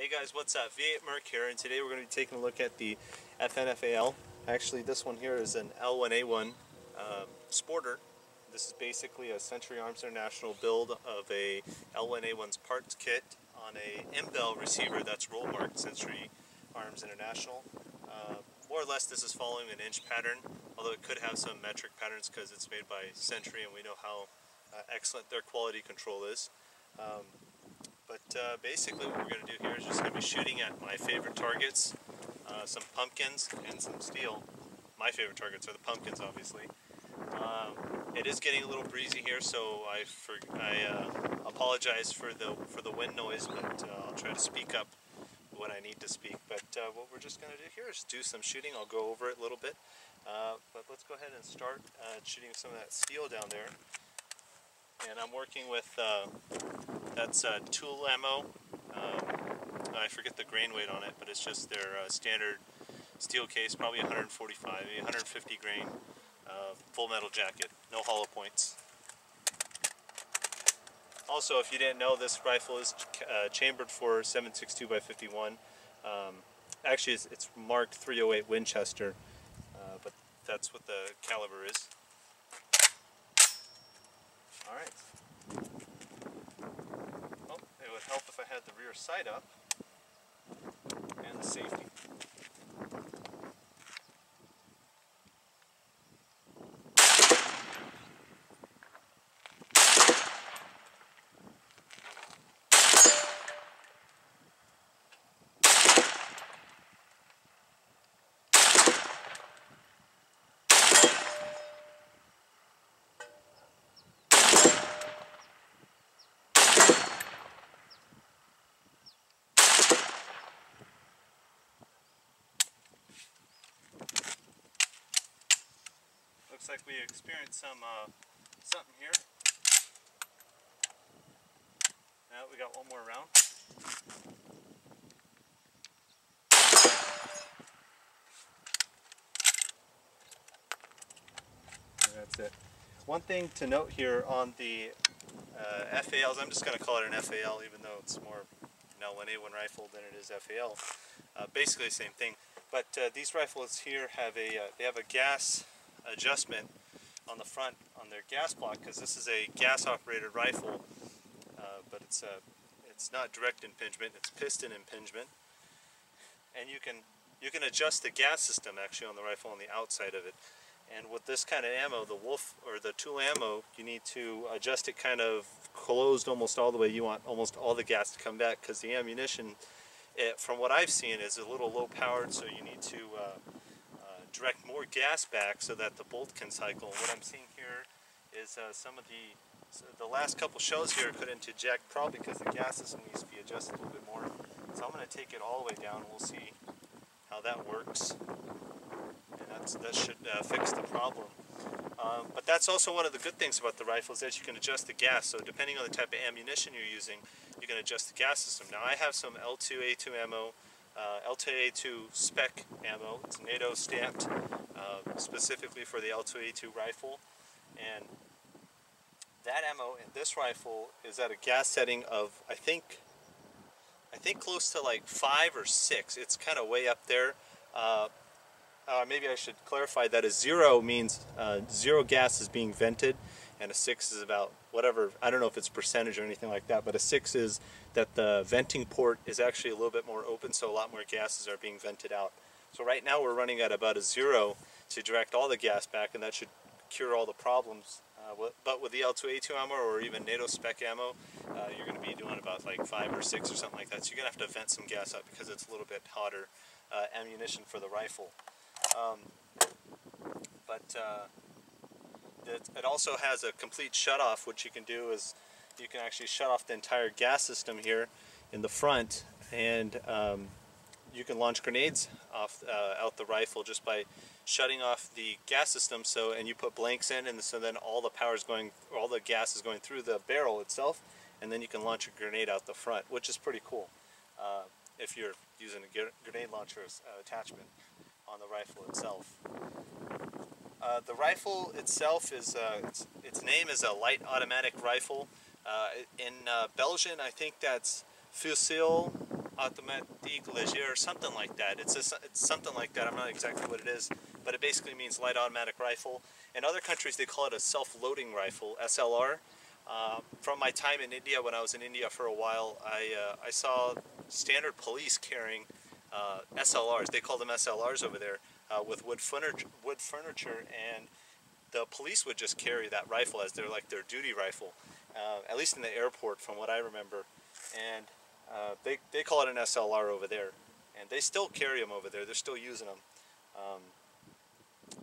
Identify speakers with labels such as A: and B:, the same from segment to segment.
A: Hey guys, what's up? V8 Merc here, and today we're going to be taking a look at the FN FAL. Actually, this one here is an L1A1 Sporter. This is basically a Century Arms International build of a L1A1's parts kit on a M-Bell receiver that's roll marked Century Arms International. More or less this is following an inch pattern, although it could have some metric patterns because it's made by Century and we know how excellent their quality control is. But basically what we're going to do here is just going to be shooting at my favorite targets, some pumpkins and some steel. My favorite targets are the pumpkins, obviously. It is getting a little breezy here, so I apologize for the wind noise, but I'll try to speak up when I need to speak. But what we're just going to do here is do some shooting. I'll go over it a little bit, but let's go ahead and start shooting some of that steel down there. And I'm working with, that's tool ammo. I forget the grain weight on it, but it's just their standard steel case, probably 145, 150 grain, full metal jacket, no hollow points. Also, if you didn't know, this rifle is chambered for 7.62 by 51. Actually, it's marked .308 Winchester, but that's what the caliber is. Alright. Oh, it would help if I had the rear sight up and the safety. Looks like we experienced something here. Now we got one more round. And that's it. One thing to note here on the FALs, I'm just going to call it an FAL even though it's more an L1A1 rifle than it is FAL. Basically the same thing. But these rifles here have they have a gas adjustment on the front on their gas block, because this is a gas operated rifle, but it's not direct impingement, it's piston impingement, and you can adjust the gas system actually on the rifle on the outside of it. And with this kind of ammo, the Wolf or the tool ammo, you need to adjust it kind of closed almost all the way. You want almost all the gas to come back, because the ammunition, from what I've seen, is a little low powered, so you need to direct more gas back so that the bolt can cycle. And what I'm seeing here is some of the last couple shells here couldn't eject, probably because the gas system needs to be adjusted a little bit more. So I'm going to take it all the way down. We'll see how that works, and that should fix the problem. But that's also one of the good things about the rifle, is that you can adjust the gas. So depending on the type of ammunition you're using, you can adjust the gas system. Now I have some L2A2 ammo, L2A2 spec ammo. It's NATO stamped, specifically for the L2A2 rifle, and that ammo in this rifle is at a gas setting of I think close to like 5 or 6. It's kind of way up there. Maybe I should clarify that a 0 means 0 gas is being vented, and a 6 is about whatever, I don't know if it's percentage or anything like that, but a 6 is that the venting port is actually a little bit more open, so a lot more gases are being vented out. So right now we're running at about a 0 to direct all the gas back, and that should cure all the problems. But with the L2A2 ammo or even NATO spec ammo, you're going to be doing about like 5 or 6 or something like that, so you're going to have to vent some gas out because it's a little bit hotter ammunition for the rifle. It also has a complete shutoff. What you can do is you can actually shut off the entire gas system here in the front, and you can launch grenades off out the rifle just by shutting off the gas system. So, and you put blanks in, and so then all the power is going, all the gas is going through the barrel itself, and then you can launch a grenade out the front, which is pretty cool if you're using a grenade launcher attachment on the rifle itself. The rifle itself is, its name is a light automatic rifle. In Belgian, I think that's fusil automatique léger or something like that. It's something like that. I'm not exactly what it is, but it basically means light automatic rifle. In other countries they call it a self-loading rifle, SLR. From my time in India, when I was in India for a while, I saw standard police carrying SLRs. They call them SLRs over there, with wood furniture, and the police would just carry that rifle as their duty rifle, at least in the airport, from what I remember. And they call it an SLR over there, and they still carry them over there. They're still using them.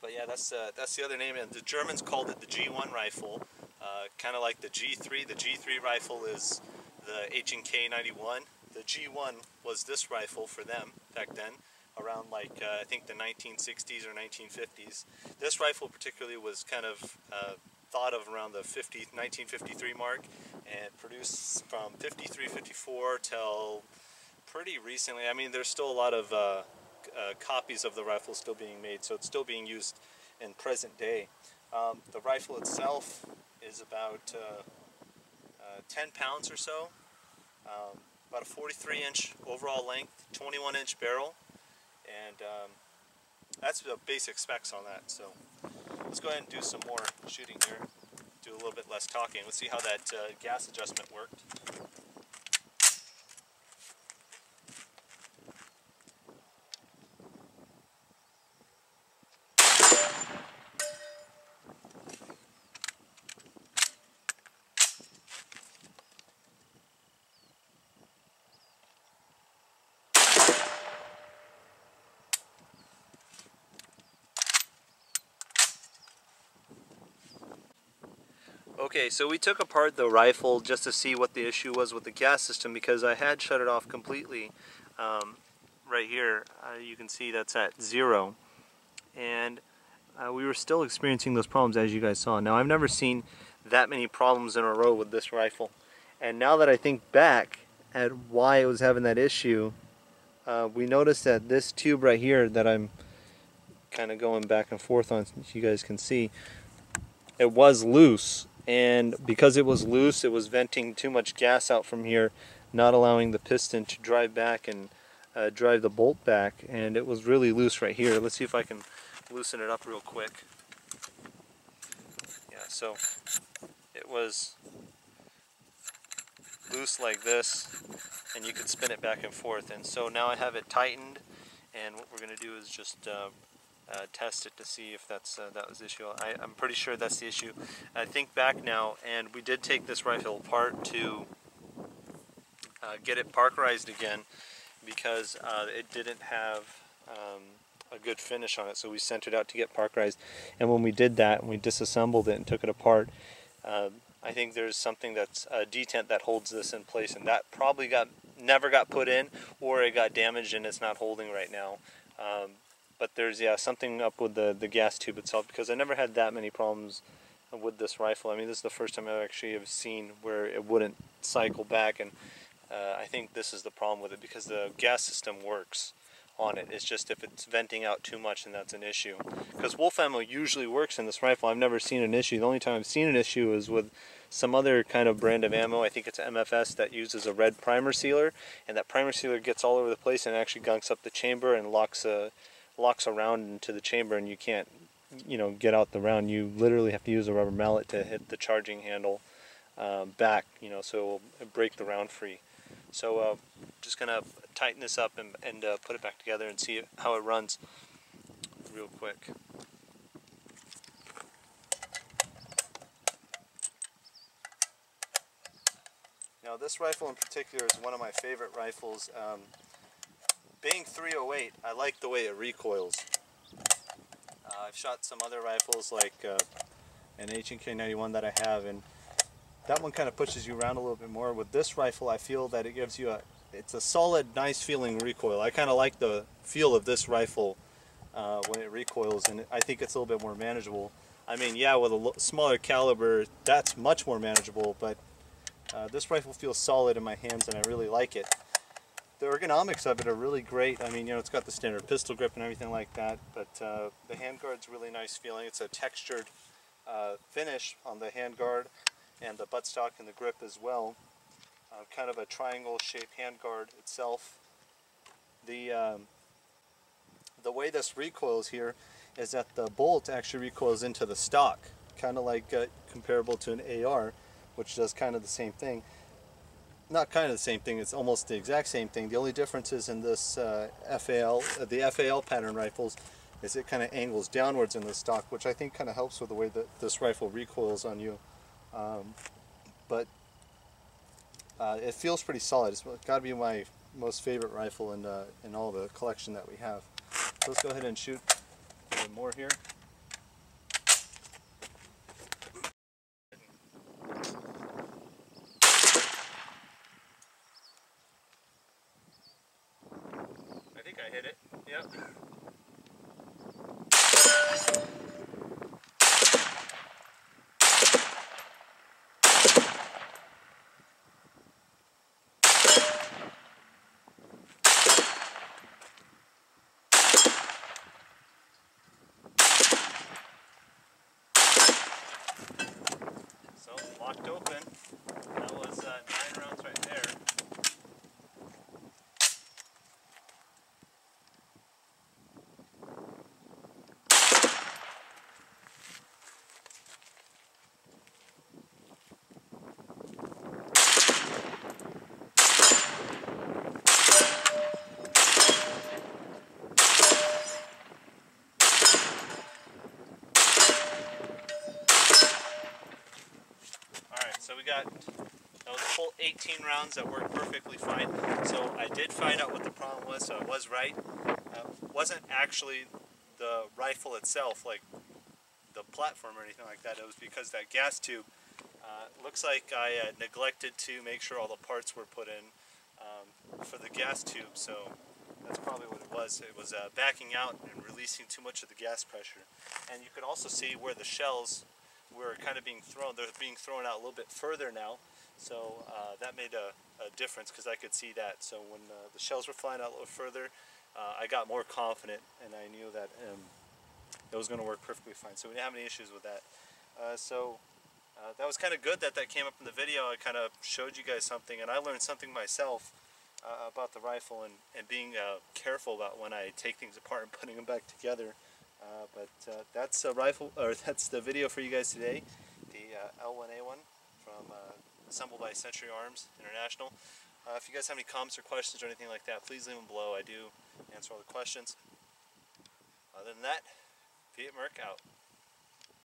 A: But yeah, that's the other name. And the Germans called it the G1 rifle, kind of like the G3. The G3 rifle is the H&K 91. The G1 was this rifle for them back then, around like I think the 1960s or 1950s. This rifle particularly was kind of thought of around the 1953 mark, and produced from 53, 54 till pretty recently. I mean, there's still a lot of copies of the rifle still being made, so it's still being used in present day. The rifle itself is about 10 pounds or so, about a 43-inch overall length, 21-inch barrel, and that's the basic specs on that. So let's go ahead and do some more shooting here, do a little bit less talking. Let's see how that gas adjustment worked. Okay, so we took apart the rifle just to see what the issue was with the gas system, because I had shut it off completely. Right here, you can see that's at 0, and we were still experiencing those problems, as you guys saw. Now, I've never seen that many problems in a row with this rifle, and now that I think back at why it was having that issue, we noticed that this tube right here that I'm kind of going back and forth on, so you guys can see, it was loose. And because it was loose, it was venting too much gas out from here, not allowing the piston to drive back and drive the bolt back, and it was really loose right here. Let's see if I can loosen it up real quick. Yeah, so it was loose like this, and you could spin it back and forth. And so now I have it tightened, and what we're going to do is just test it to see if that was the issue. I'm pretty sure that's the issue. I think back now, and we did take this rifle apart to get it parkerized again, because it didn't have a good finish on it, so we sent it out to get parkerized. And when we did that, and we disassembled it and took it apart, I think there's something that's a detent that holds this in place, and that probably never got put in, or it got damaged and it's not holding right now. But there's, yeah, something up with the gas tube itself, because I never had that many problems with this rifle. I mean, this is the first time I actually have seen where it wouldn't cycle back, and I think this is the problem with it, because the gas system works on it. It's just if it's venting out too much, then that's an issue. Because wolf ammo usually works in this rifle. I've never seen an issue. The only time I've seen an issue is with some other kind of brand of ammo. I think it's MFS that uses a red primer sealer, and that primer sealer gets all over the place and actually gunks up the chamber and locks a round into the chamber, and you can't, get out the round. You literally have to use a rubber mallet to hit the charging handle back, so it will break the round free. So just gonna tighten this up and put it back together and see how it runs real quick. Now, this rifle in particular is one of my favorite rifles. Being .308, I like the way it recoils. I've shot some other rifles like an H&K 91 that I have, and that one kind of pushes you around a little bit more. With this rifle, I feel that it gives you it's a solid, nice feeling recoil. I kind of like the feel of this rifle when it recoils, and I think it's a little bit more manageable. I mean, yeah, with a smaller caliber, that's much more manageable, but this rifle feels solid in my hands, and I really like it. The ergonomics of it are really great. I mean, it's got the standard pistol grip and everything like that, but the handguard's really nice feeling. It's a textured finish on the handguard and the buttstock and the grip as well. kind of a triangle shaped handguard itself. The way this recoils here is that the bolt actually recoils into the stock, kind of like comparable to an A.R., which does kind of the same thing. Not kind of the same thing, it's almost the exact same thing. The only difference is in this FAL, the FAL pattern rifles, is it kind of angles downwards in the stock, which I think kind of helps with the way that this rifle recoils on you. But it feels pretty solid. It's got to be my most favorite rifle in all the collection that we have. So let's go ahead and shoot a little more here. I think I hit it. Yep. So locked open. That was 9 rounds right there. So we got, that was a full 18 rounds that worked perfectly fine. So I did find out what the problem was, so I was right. Wasn't actually the rifle itself, like the platform or anything like that. It was because that gas tube, looks like I neglected to make sure all the parts were put in for the gas tube, so that's probably what it was. It was backing out and releasing too much of the gas pressure. And you could also see where the shells were kind of being thrown. They're being thrown out a little bit further now, so that made a difference because I could see that. So when the shells were flying out a little further, I got more confident and I knew that it was going to work perfectly fine. So we didn't have any issues with that. That was kind of good that came up in the video. I kind of showed you guys something, and I learned something myself about the rifle and being careful about when I take things apart and putting them back together. That's a rifle, or that's the video for you guys today. The L1A1 from assembled by Century Arms International. If you guys have any comments or questions or anything like that, please leave them below. I do answer all the questions. Other than that, Viet Merc out.